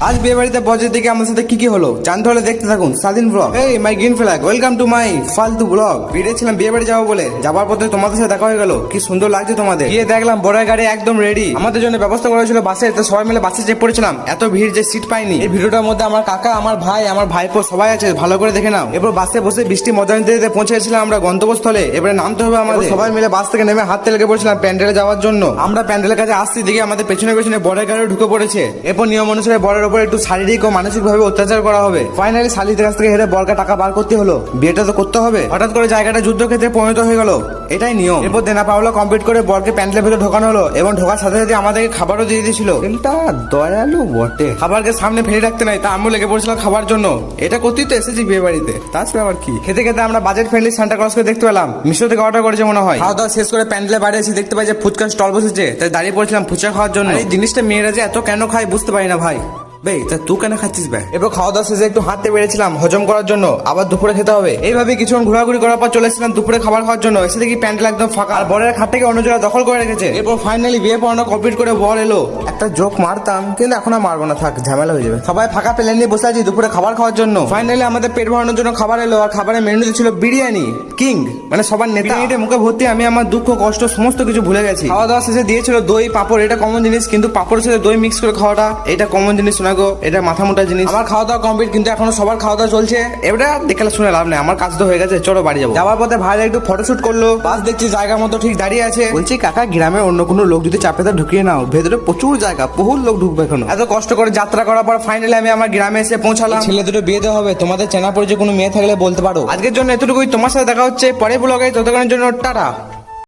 আজ বিয়ে বাড়িতে বজের দিকে আমার সাথে কি হলো জানতে হলে দেখতে থাকুন স্বাধীন ব্লগ। এই মাই green flag, welcome to my ফালতু ব্লগ। বেরিয়েছিলাম বিয়ে বাড়ি যাবো বলে, যাবার পথে তোমাদের সাথে দেখা হয়ে গেল। কি সুন্দর লাগছে তোমাদের। গিয়ে দেখলাম বড়াই গাড়ি একদম রেডি, আমাদের জন্য ব্যবস্থা করা হয়েছিল বাসে। তো সবাই মিলে বাসে চেক পড়েছিলাম, এত ভিড় যে সিট পাইনি। এই ভিডিওটার মধ্যে আমার কাকা, আমার ভাই, আমার ভাইপো সবাই আছে, ভালো করে দেখে নাও। এরপর বাসে বসে বৃষ্টি মজা নিতে নিতে পৌঁছে গেছিলাম আমরা গন্তব্যস্থলে। এবারে নামতে হবে আমাদের। সবাই মিলে বাস থেকে নেমে হাত লেগে পড়েছিলাম প্যান্ডেলে যাওয়ার জন্য। আমরা প্যান্ডেলের কাছে আসছি দিকে আমাদের পেছনে পেছনে বড়াই গাড়ি ঢুকে পড়েছে। এরপর নিয়ম অনুসারে বরের উপর একটু শারীরিক ও মানসিক ভাবে অত্যাচার করা হবে। ফাইনালি শালিদের কাছ থেকে হেরে বরকে টাকা বার করতে হলো, বিয়েটা তো করতে হবে। হঠাৎ করে জায়গাটা যুদ্ধক্ষেত্রে পরিণত হয়ে গেল, এটাই নিয়ম। এরপর দেনা পাওলা কমপ্লিট করে বরকে প্যান্ডেলের ভেতর ঢোকানো হলো এবং ঢোকার সাথে সাথে আমাদেরকে খাবারও দিয়ে দিয়েছিল। এটা দয়ালু বটে। খাবারকে সামনে ফেলে রাখতে নাই, তা আম্মু লেগে পড়েছিল খাবার জন্য। এটা করতেই তো এসেছি বিয়ে বাড়িতে, তাছাড়া আবার কি। খেতে খেতে আমরা বাজেট ফ্রেন্ডলি সান্টা ক্লজকে দেখতে পেলাম, মিশো থেকে অর্ডার করেছে মনে হয়। খাওয়া দাওয়া শেষ করে প্যান্ডেলে বাইরে এসে দেখতে পাই যে ফুচকার স্টল বসেছে, তাই দাঁড়িয়ে পড়েছিলাম ফুচকা খাওয়ার জন্য। এই জিনিসটা মেয়েরা যে এত কেন খায় বুঝতে পারি না ভাই। বে তা তুই কেন খাচ্ছিস ভাই? এরপর খাওয়া দাওয়া শেষে একটু হাঁটতে বেরিয়েছিলাম হজম করার জন্য, আবার দুপুরে খেতে হবে। এইভাবে কিছুক্ষণ ঘোরাঘুরি করার পর চলে এসেছিলাম দুপুরে খাবার খাওয়ার জন্য। এসে দেখি প্যান্ডেল একদম ফাঁকা, আর বরের খাটটাকে অন্য জায়গায় দখল করে রেখেছে। এরপর ফাইনালি বিয়ে পড়ানো কমপ্লিট করে বর এলো। একটা জোক মারতাম কিন্তু এখন আর মারবো না, থাক ঝামেলা হয়ে যাবে। সবাই ফাঁকা প্লেন নিয়ে বসে আছি দুপুরে খাবার খাওয়ার জন্য। ফাইনালি আমাদের পেট ভরানোর জন্য খাবার এলো, আর খাবারের মেনুতে ছিল বিরিয়ানি কিং, মানে সবার নেতা। এটা মুখে ভর্তি, আমি আমার দুঃখ কষ্ট সমস্ত কিছু ভুলে গেছি। খাওয়া দাওয়া শেষে দিয়েছিল দই পাপড়, এটা কমন জিনিস, কিন্তু পাপড়ের সাথে দই মিক্স করে খাওয়াটা এটা কমন জিনিস শোনা গো, এটা মাথা মোটা জিনিস। আমার খাওয়া দাওয়া কমপ্লিট, কিন্তু এখনো সবার খাওয়া দাওয়া চলছে। এবারে দেখলে শুনে লাভ নেই, আমার কাজ তো হয়ে গেছে, চলো বাড়ি যাবো। যাওয়ার পথে ভাই একটু ফটোশুট করলো, বাস দেখছি জায়গা মতো ঠিক দাঁড়িয়ে আছে। বলছি কাকা, গ্রামে অন্য কোনো লোক যদি চাপে তা ঢুকিয়ে নাও, ভেতরে প্রচুর জায়গা, বহু লোক ঢুকবে এখনো। এত কষ্ট করে যাত্রা করার পর ফাইনালি আমি আমার গ্রামে এসে পৌঁছালাম। ছেলে দুটো বিয়ে দেওয়া হবে, তোমাদের চেনা পরিচয় কোনো মেয়ে থাকলে বলতে পারো। আজকের জন্য এতটুকুই, তোমার সাথে দেখা হচ্ছে পরে ব্লগে, ততক্ষণের জন্য টাটা।